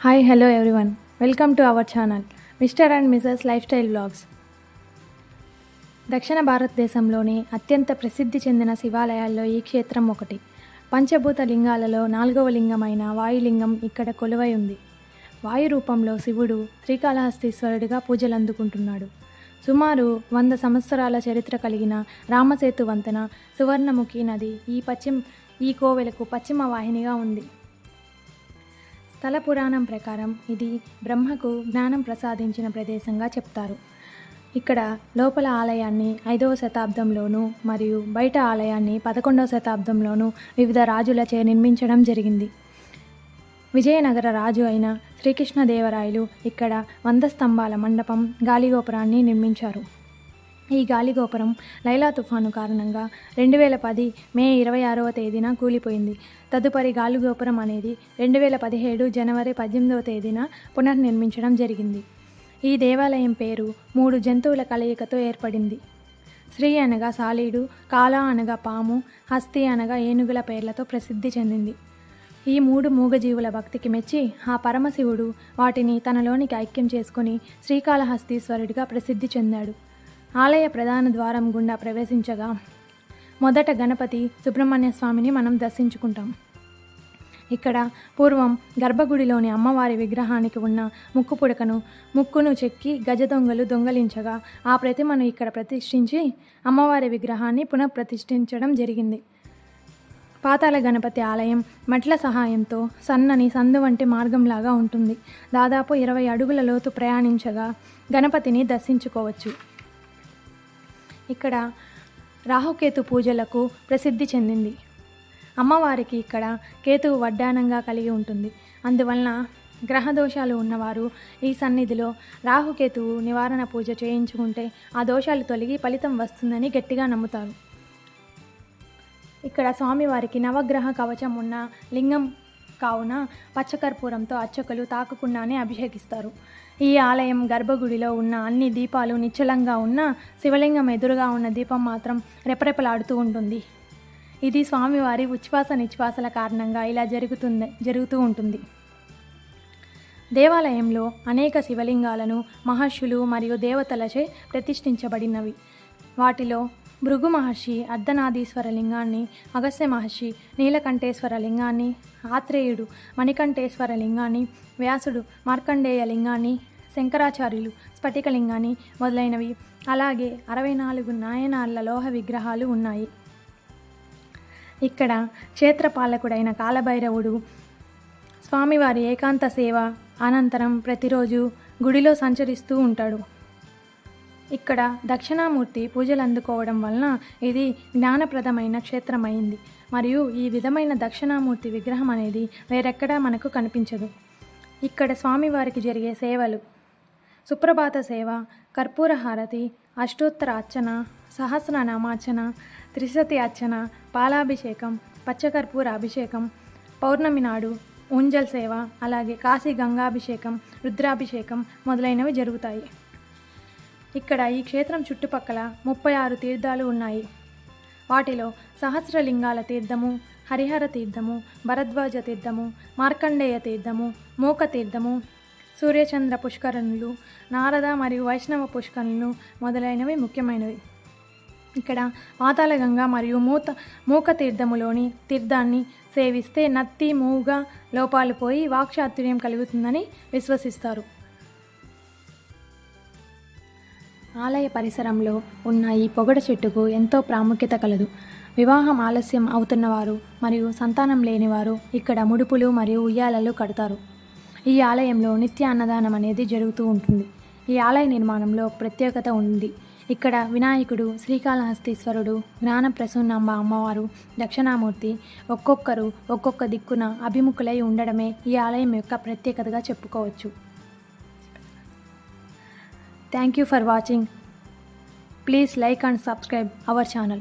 Hi hello everyone, welcome to our channel mister and Mrs life style vlogs. దక్షిణ భారతదేశంలోని అత్యంత ప్రసిద్ధి చెందిన శివాలయాల్లో ఈ క్షేత్రం ఒకటి. పంచభూత లింగాలలో 4వ లింగమైన వాయులింగం ఇక్కడ కొలువై ఉంది. వాయు రూపంలో శివుడు శ్రీకాళహస్తీశ్వరుడిగా పూజలు అందుకుంటున్నాడు. సుమారు 100 సంవత్సరాల చరిత్ర కలిగిన రామసేతు వంతెన, సువర్ణముఖి నది ఈ కోవెలకు పశ్చిమ వాహినిగా ఉంది. స్థల పురాణం ప్రకారం ఇది బ్రహ్మకు జ్ఞానం ప్రసాదించిన ప్రదేశంగా చెప్తారు. ఇక్కడ లోపల ఆలయాన్ని 5వ శతాబ్దంలోనూ మరియు బయట ఆలయాన్ని 11వ శతాబ్దంలోనూ వివిధ రాజులచే నిర్మించడం జరిగింది. విజయనగర రాజు అయిన శ్రీకృష్ణదేవరాయలు ఇక్కడ 100 స్తంభాల మండపం గాలిగోపురాన్ని నిర్మించారు. ఈ గాలిగోపురం లైలా తుఫాను కారణంగా 2010 మే 26వ తేదీన కూలిపోయింది. తదుపరి గాలిగోపురం అనేది 2017 జనవరి 18వ తేదీన పునర్నిర్మించడం జరిగింది. ఈ దేవాలయం పేరు 3 జంతువుల కలయికతో ఏర్పడింది. శ్రీ అనగా సాలీడు, కాలా అనగా పాము, హస్తి అనగా ఏనుగుల పేర్లతో ప్రసిద్ధి చెందింది. ఈ 3 మూగజీవుల భక్తికి మెచ్చి ఆ పరమశివుడు వాటిని తనలోనికి ఐక్యం చేసుకుని శ్రీకాళహస్తీశ్వరుడిగా ప్రసిద్ధి చెందాడు. ఆలయ ప్రధాన ద్వారం గుండా ప్రవేశించగా మొదట గణపతి సుబ్రహ్మణ్య స్వామిని మనం దర్శించుకుంటాం. ఇక్కడ పూర్వం గర్భగుడిలోని అమ్మవారి విగ్రహానికి ఉన్న ముక్కును చెక్కి గజదొంగలు దొంగలించగా ఆ ప్రతిమను ఇక్కడ ప్రతిష్ఠించి అమ్మవారి విగ్రహాన్ని పునఃప్రతిష్ఠించడం జరిగింది. పాతాళ గణపతి ఆలయం మెట్ల సహాయంతో సన్నని సందు వంటి మార్గంలాగా ఉంటుంది. దాదాపు 20 అడుగుల లోతు ప్రయాణించగా గణపతిని దర్శించుకోవచ్చు. ఇక్కడ రాహుకేతు పూజలకు ప్రసిద్ధి చెందింది. అమ్మవారికి ఇక్కడ కేతువు వడ్డానంగా కలిగి ఉంటుంది. అందువలన గ్రహదోషాలు ఉన్నవారు ఈ సన్నిధిలో రాహుకేతువు నివారణ పూజ చేయించుకుంటే ఆ దోషాలు తొలగి ఫలితం వస్తుందని గట్టిగా నమ్ముతారు. ఇక్కడ స్వామివారికి నవగ్రహ కవచం ఉన్న లింగం కావున పచ్చకర్పూరంతో అర్చకులు తాకకుండానే అభిషేకిస్తారు. ఈ ఆలయం గర్భగుడిలో ఉన్న అన్ని దీపాలు నిశ్చలంగా ఉన్న శివలింగం ఎదురుగా ఉన్న దీపం మాత్రం రెపరెపలాడుతూ ఉంటుంది. ఇది స్వామివారి ఉచ్ఛ్వాస నిశ్వాసల కారణంగా ఇలా జరుగుతూ ఉంటుంది. దేవాలయంలో అనేక శివలింగాలను మహర్షులు మరియు దేవతలచే ప్రతిష్ఠించబడినవి. వాటిలో భృగు మహర్షి అర్ధనాదీశ్వర లింగాన్ని, అగస్త్య మహర్షి నీలకంఠేశ్వర లింగాన్ని, ఆత్రేయుడు మణికంఠేశ్వర లింగాన్ని, వ్యాసుడు మార్కండేయ లింగాన్ని, శంకరాచార్యులు స్ఫటికలింగాన్ని మొదలైనవి, అలాగే 64 నాయనార్ల లోహ విగ్రహాలు ఉన్నాయి. ఇక్కడ క్షేత్రపాలకుడైన కాలభైరవుడు స్వామివారి ఏకాంత సేవ అనంతరం ప్రతిరోజు గుడిలో సంచరిస్తూ ఉంటాడు. ఇక్కడ దక్షిణామూర్తి పూజలు అందుకోవడం వలన ఇది జ్ఞానప్రదమైన క్షేత్రమైంది. మరియు ఈ విధమైన దక్షిణామూర్తి విగ్రహం అనేది వేరెక్కడా మనకు కనిపించదు. ఇక్కడ స్వామివారికి జరిగే సేవలు: సుప్రభాత సేవ, కర్పూర హారతి, అష్టోత్తర అర్చన, సహస్రనామార్చన, త్రిశతి అర్చన, పాలాభిషేకం, పచ్చకర్పూర అభిషేకం, పౌర్ణమి నాడు ఉంజల్ సేవ, అలాగే కాశీ గంగాభిషేకం, రుద్రాభిషేకం మొదలైనవి జరుగుతాయి. ఇక్కడ ఈ క్షేత్రం చుట్టుపక్కల 36 తీర్థాలు ఉన్నాయి. వాటిలో సహస్రలింగాల తీర్థము, హరిహర తీర్థము, భరద్వాజ తీర్థము, మార్కండేయ తీర్థము, మోక తీర్థము, సూర్యచంద్ర పుష్కరుణులు, నారద మరియు వైష్ణవ పుష్కరుణులు మొదలైనవి ముఖ్యమైనవి. ఇక్కడ పాతాళగంగా మరియు మూక తీర్థములోని తీర్థాన్ని సేవిస్తే నత్తి, మూగ లోపాలు పోయి వాక్చాతుర్యం కలుగుతుందని విశ్వసిస్తారు. ఆలయ పరిసరంలో ఉన్న ఈ పొగడ చెట్టుకు ఎంతో ప్రాముఖ్యత కలదు. వివాహం ఆలస్యం అవుతున్నవారు మరియు సంతానం లేనివారు ఇక్కడ ముడుపులు మరియు ఉయ్యాలలు కడతారు. ఈ ఆలయంలో నిత్య అన్నదానం అనేది జరుగుతూ ఉంటుంది. ఈ ఆలయ నిర్మాణంలో ప్రత్యేకత ఉంది. ఇక్కడ వినాయకుడు, శ్రీకాళహస్తీశ్వరుడు, జ్ఞానప్రసూనాంబ అమ్మవారు, దక్షిణామూర్తి ఒక్కొక్కరు ఒక్కొక్క దిక్కున అభిముఖులై ఉండడమే ఈ ఆలయం యొక్క ప్రత్యేకతగా చెప్పుకోవచ్చు. Thank you for watching. Please like and subscribe our channel.